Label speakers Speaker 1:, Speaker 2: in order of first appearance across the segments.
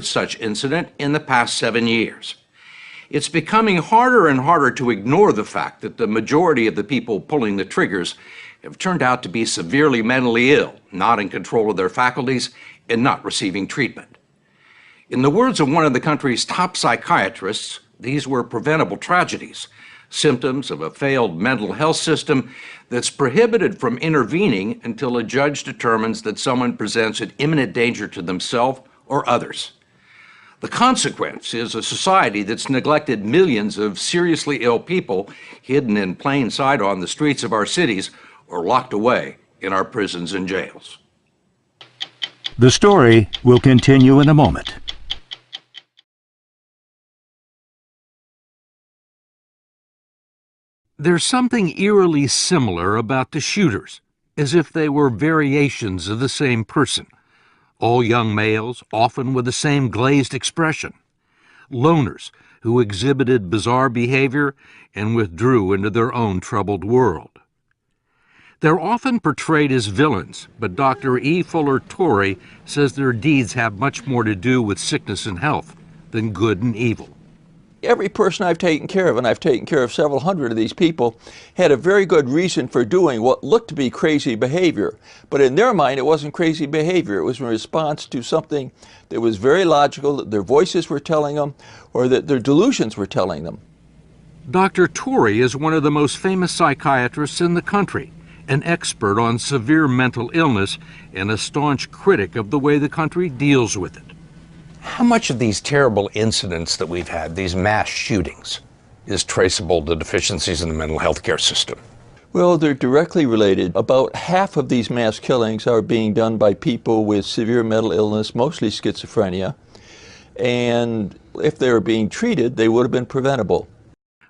Speaker 1: such incident in the past 7 years. It's becoming harder and harder to ignore the fact that the majority of the people pulling the triggers have turned out to be severely mentally ill, not in control of their faculties, and not receiving treatment. In the words of one of the country's top psychiatrists, these were preventable tragedies, symptoms of a failed mental health system that's prohibited from intervening until a judge determines that someone presents an imminent danger to themselves or others. The consequence is a society that's neglected millions of seriously ill people hidden in plain sight on the streets of our cities or locked away in our prisons and jails.
Speaker 2: The story will continue in a moment.
Speaker 1: There's something eerily similar about the shooters, as if they were variations of the same person. All young males, often with the same glazed expression. Loners who exhibited bizarre behavior and withdrew into their own troubled world. They're often portrayed as villains, but Dr. E. Fuller Torrey says their deeds have much more to do with sickness and health than good and evil.
Speaker 3: Every person I've taken care of, and I've taken care of several hundred of these people, had a very good reason for doing what looked to be crazy behavior. But in their mind, it wasn't crazy behavior. It was in response to something that was very logical, that their voices were telling them, or that their delusions were telling them.
Speaker 1: Dr. Torrey is one of the most famous psychiatrists in the country, an expert on severe mental illness and a staunch critic of the way the country deals with it. How much of these terrible incidents that we've had, these mass shootings, is traceable to deficiencies in the mental health care system?
Speaker 3: Well, they're directly related. About half of these mass killings are being done by people with severe mental illness, mostly schizophrenia. And if they were being treated, they would have been preventable.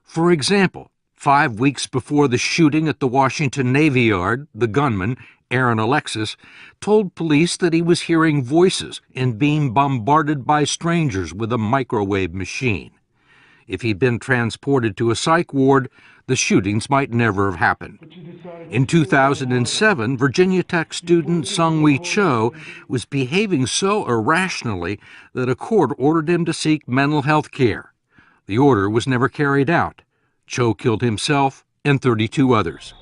Speaker 1: For example, 5 weeks before the shooting at the Washington Navy Yard, the gunman, Aaron Alexis, told police that he was hearing voices and being bombarded by strangers with a microwave machine. If he'd been transported to a psych ward, the shootings might never have happened. In 2007, Virginia Tech student Sung-Wee Cho was behaving so irrationally that a court ordered him to seek mental health care. The order was never carried out. Cho killed himself and 32 others.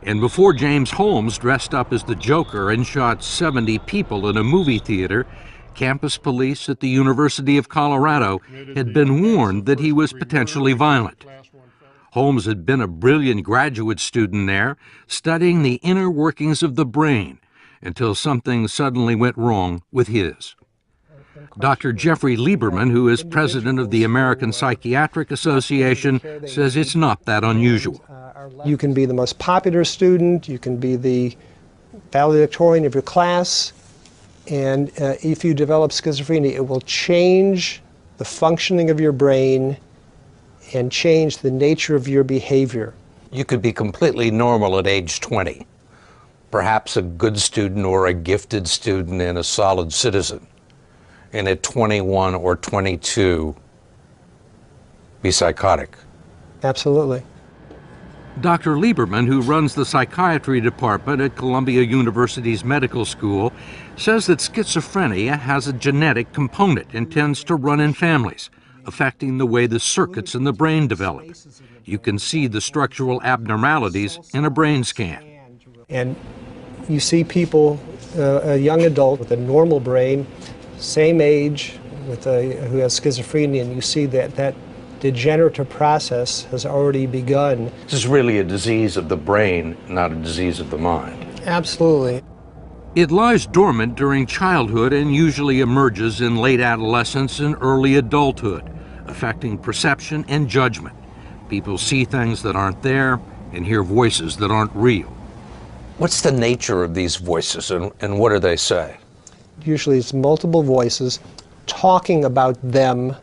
Speaker 1: And before James Holmes dressed up as the Joker and shot 70 people in a movie theater, campus police at the University of Colorado had been warned that he was potentially violent. Holmes had been a brilliant graduate student there, studying the inner workings of the brain, until something suddenly went wrong with his. Dr. Jeffrey Lieberman, who is president of the American Psychiatric Association, says it's not that unusual.
Speaker 4: You can be the most popular student, you can be the valedictorian of your class, and if you develop schizophrenia, it will change the functioning of your brain and change the nature of your behavior.
Speaker 1: You could be completely normal at age 20, perhaps a good student or a gifted student and a solid citizen, and at 21 or 22, be psychotic.
Speaker 4: Absolutely.
Speaker 1: Dr. Lieberman, who runs the psychiatry department at Columbia University's medical school, says that schizophrenia has a genetic component and tends to run in families, affecting the way the circuits in the brain develop. You can see the structural abnormalities in a brain scan.
Speaker 4: And you see people, a young adult with a normal brain, same age, who has schizophrenia, and you see that degenerative process has already begun.
Speaker 1: This is really a disease of the brain, not a disease of the mind.
Speaker 4: Absolutely.
Speaker 1: It lies dormant during childhood and usually emerges in late adolescence and early adulthood, affecting perception and judgment. People see things that aren't there and hear voices that aren't real. What's the nature of these voices and what do they say?
Speaker 4: Usually it's multiple voices talking about them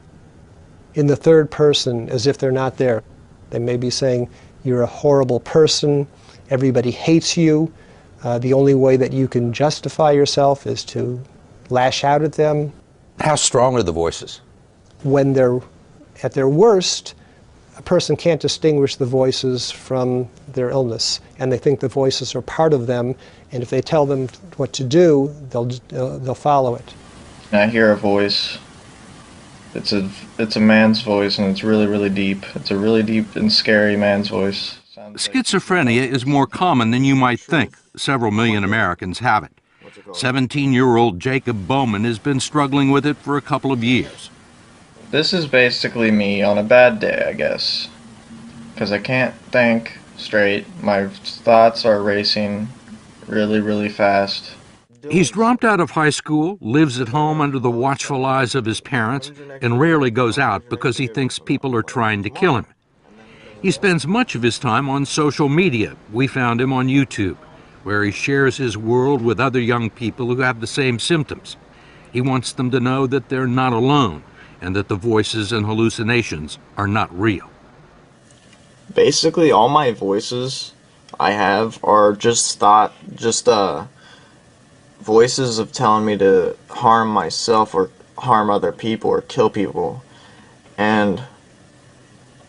Speaker 4: in the third person as if they're not there. They may be saying, you're a horrible person, everybody hates you, the only way that you can justify yourself is to lash out at them.
Speaker 1: How strong are the voices?
Speaker 4: When they're at their worst, a person can't distinguish the voices from their illness, and they think the voices are part of them, and if they tell them what to do, they'll follow it.
Speaker 5: I hear a voice It's a man's voice, and it's really, really deep. It's a really deep and scary man's voice.
Speaker 1: Schizophrenia is more common than you might think. Several million Americans have it. 17-year-old Jacob Bowman has been struggling with it for a couple of years.
Speaker 5: This is basically me on a bad day, I guess, because I can't think straight. My thoughts are racing really, really fast.
Speaker 1: He's dropped out of high school, lives at home under the watchful eyes of his parents, and rarely goes out because he thinks people are trying to kill him. He spends much of his time on social media. We found him on YouTube, where he shares his world with other young people who have the same symptoms. He wants them to know that they're not alone and that the voices and hallucinations are not real.
Speaker 6: Basically, all my voices I have are just voices of telling me to harm myself or harm other people or kill people. And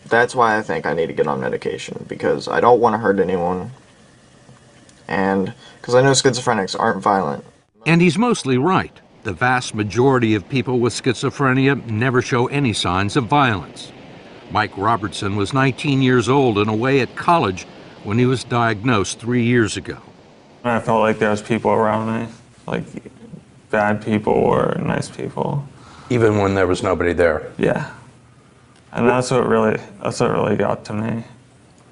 Speaker 6: that's why I think I need to get on medication, because I don't want to hurt anyone, and because I know schizophrenics aren't violent.
Speaker 1: And he's mostly right. The vast majority of people with schizophrenia never show any signs of violence. Mike Robertson was 19 years old and away at college when he was diagnosed 3 years ago.
Speaker 7: I felt like there was people around me, like bad people or nice people.
Speaker 1: Even when there was nobody there?
Speaker 7: Yeah. And that's what really got to me.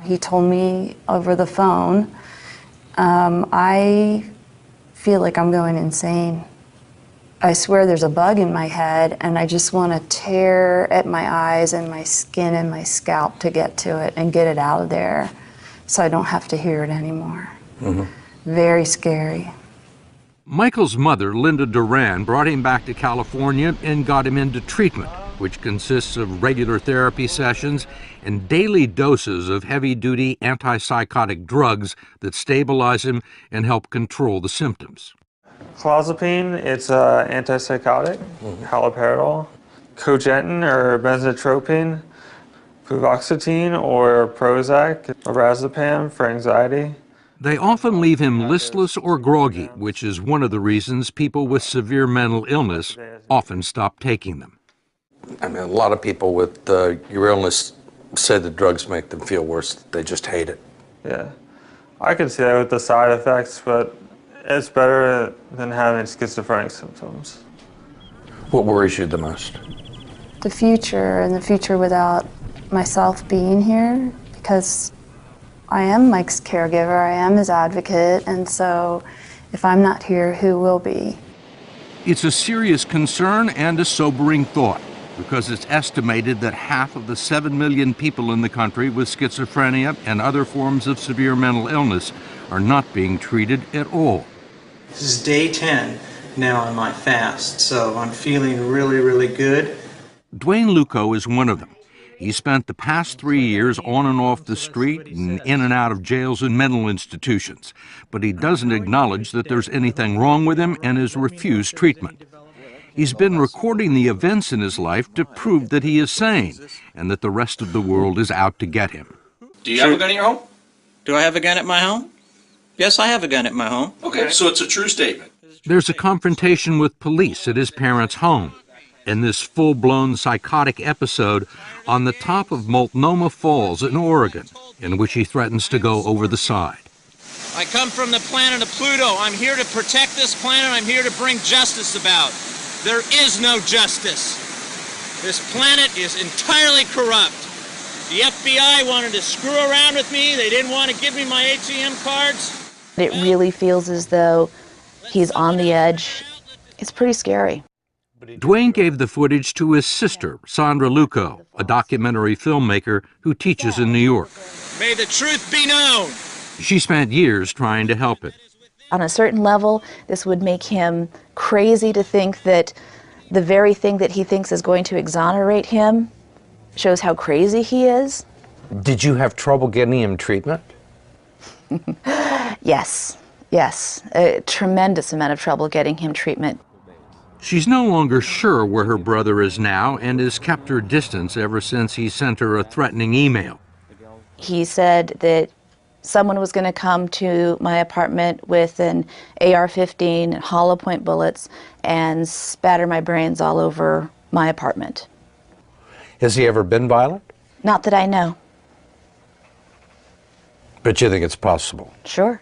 Speaker 8: He told me over the phone, I feel like I'm going insane. I swear there's a bug in my head, and I just want to tear at my eyes and my skin and my scalp to get to it and get it out of there so I don't have to hear it anymore. Very scary.
Speaker 1: Michael's mother, Linda Duran, brought him back to California and got him into treatment, which consists of regular therapy sessions and daily doses of heavy-duty antipsychotic drugs that stabilize him and help control the symptoms.
Speaker 7: Clozapine, it's antipsychotic, haloperidol, cogentin or benzotropine, fluvoxetine or Prozac, lorazepam for anxiety.
Speaker 1: They often leave him listless or groggy, which is one of the reasons people with severe mental illness often stop taking them.
Speaker 9: I mean, a lot of people with your illness say the drugs make them feel worse. They just hate it.
Speaker 7: Yeah, I could see that with the side effects, but it's better than having schizophrenic symptoms.
Speaker 9: What worries you the most?
Speaker 8: The future, and the future without myself being here, because I am Mike's caregiver, I am his advocate, and so if I'm not here, who will be?
Speaker 1: It's a serious concern and a sobering thought, because it's estimated that half of the 7 million people in the country with schizophrenia and other forms of severe mental illness are not being treated at all.
Speaker 10: This is day 10 now on my fast, so I'm feeling really, really good.
Speaker 1: Dwayne Luco is one of them. He spent the past 3 years on and off the street and in and out of jails and mental institutions, but he doesn't acknowledge that there's anything wrong with him and has refused treatment. He's been recording the events in his life to prove that he is sane and that the rest of the world is out to get him.
Speaker 11: Do you have a gun at your home?
Speaker 10: Do I have a gun at my home? Yes, I have a gun at my home.
Speaker 11: Okay, so it's a true statement.
Speaker 1: There's a confrontation with police at his parents' home, and this full-blown psychotic episode on the top of Multnomah Falls in Oregon, in which he threatens to go over the side.
Speaker 10: I come from the planet of Pluto. I'm here to protect this planet. I'm here to bring justice about. There is no justice. This planet is entirely corrupt. The FBI wanted to screw around with me. They didn't want to give me my ATM cards.
Speaker 12: It really feels as though he's on the edge. It's pretty scary.
Speaker 1: Dwayne gave the footage to his sister, Sandra Luco, a documentary filmmaker who teaches in New York.
Speaker 10: May the truth be known.
Speaker 1: She spent years trying to help him.
Speaker 12: On a certain level, this would make him crazy to think that the very thing that he thinks is going to exonerate him shows how crazy he is.
Speaker 9: Did you have trouble getting him treatment?
Speaker 12: Yes, a tremendous amount of trouble getting him treatment.
Speaker 1: She's no longer sure where her brother is now and has kept her distance ever since he sent her a threatening email.
Speaker 12: He said that someone was going to come to my apartment with an AR-15 and hollow point bullets and spatter my brains all over my apartment.
Speaker 9: Has he ever been violent?
Speaker 12: Not that I know.
Speaker 9: But you think it's possible?
Speaker 12: Sure.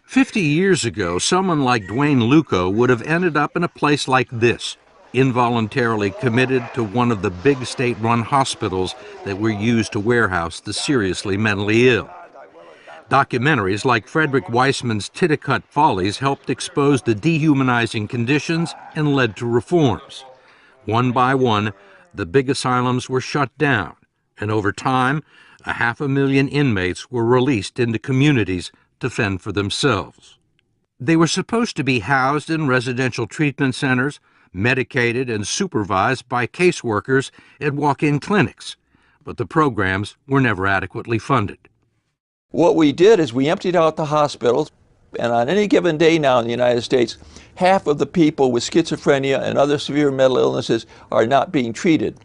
Speaker 1: 50 years ago, someone like Dwayne Luco would have ended up in a place like this, involuntarily committed to one of the big state-run hospitals that were used to warehouse the seriously mentally ill. Documentaries like Frederick Weissman's Titicut Follies helped expose the dehumanizing conditions and led to reforms. One by one, the big asylums were shut down, and over time, 500,000 inmates were released into communities to fend for themselves. They were supposed to be housed in residential treatment centers, medicated and supervised by caseworkers at walk-in clinics, but the programs were never adequately funded.
Speaker 3: What we did is we emptied out the hospitals, and on any given day now in the United States, half of the people with schizophrenia and other severe mental illnesses are not being treated.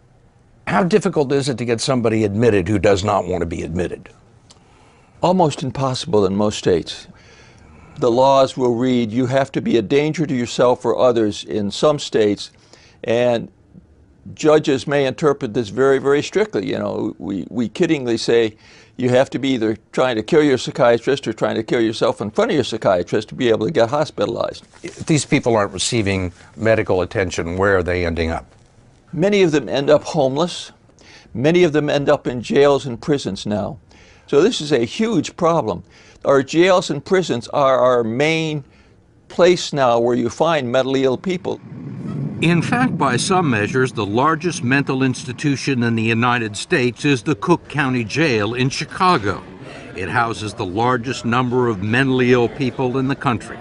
Speaker 9: How difficult is it to get somebody admitted who does not want to be admitted?
Speaker 3: Almost impossible in most states. The laws will read you have to be a danger to yourself or others in some states, and judges may interpret this very, very strictly. You know, we kiddingly say you have to be either trying to kill your psychiatrist or trying to kill yourself in front of your psychiatrist to be able to get hospitalized.
Speaker 9: If these people aren't receiving medical attention, where are they ending up?
Speaker 3: Many of them end up homeless. Many of them end up in jails and prisons now. So this is a huge problem. Our jails and prisons are our main place now where you find mentally ill people.
Speaker 1: In fact, by some measures, the largest mental institution in the United States is the Cook County Jail in Chicago. It houses the largest number of mentally ill people in the country.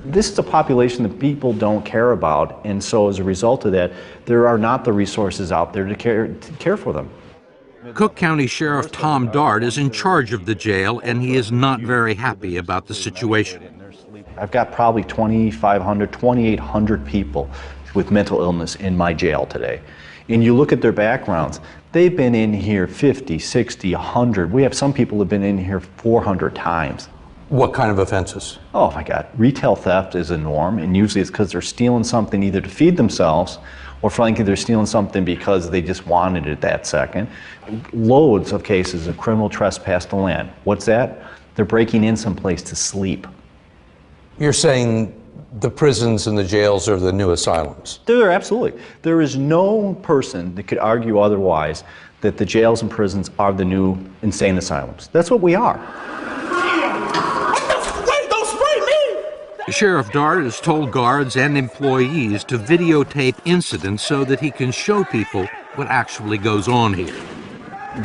Speaker 13: This is a population that people don't care about, and so as a result of that, there are not the resources out there to care for them.
Speaker 1: Cook County Sheriff Tom Dart is in charge of the jail, and he is not very happy about the situation.
Speaker 13: I've got probably 2,500, 2,800 people with mental illness in my jail today. And you look at their backgrounds, they've been in here 50, 60, 100. We have some people who have been in here 400 times.
Speaker 9: What kind of offenses?
Speaker 13: Oh my God, retail theft is a norm, and usually it's because they're stealing something either to feed themselves, or frankly they're stealing something because they just wanted it that second. Loads of cases of criminal trespass to land. What's that? They're breaking in someplace to sleep.
Speaker 9: You're saying the prisons and the jails are the new asylums?
Speaker 13: They're absolutely. There is no person that could argue otherwise that the jails and prisons are the new insane asylums. That's what we are.
Speaker 1: Sheriff Dart has told guards and employees to videotape incidents so that he can show people what actually goes on here.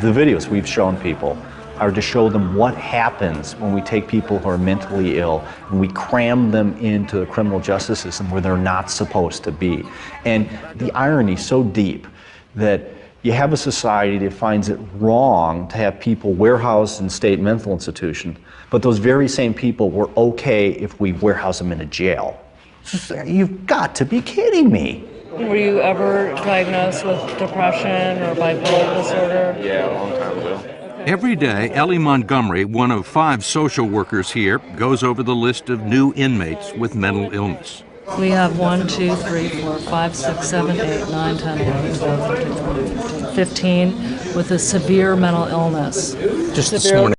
Speaker 13: The videos we've shown people are to show them what happens when we take people who are mentally ill and we cram them into the criminal justice system where they're not supposed to be. And the irony is so deep that you have a society that finds it wrong to have people warehoused in state mental institutions, but those very same people were okay if we warehouse them in a jail. You've got to be kidding me.
Speaker 14: Were you ever diagnosed with depression or bipolar disorder?
Speaker 6: Yeah, a long time ago.
Speaker 1: Every day, Ellie Montgomery, one of 5 social workers here, goes over the list of new inmates with mental illness.
Speaker 14: We have 1, 2, 3, 4, 5, 6, 7, 8, 9, 10, 11, 12, 13, 14, 15 with a severe mental illness.
Speaker 9: Just this morning.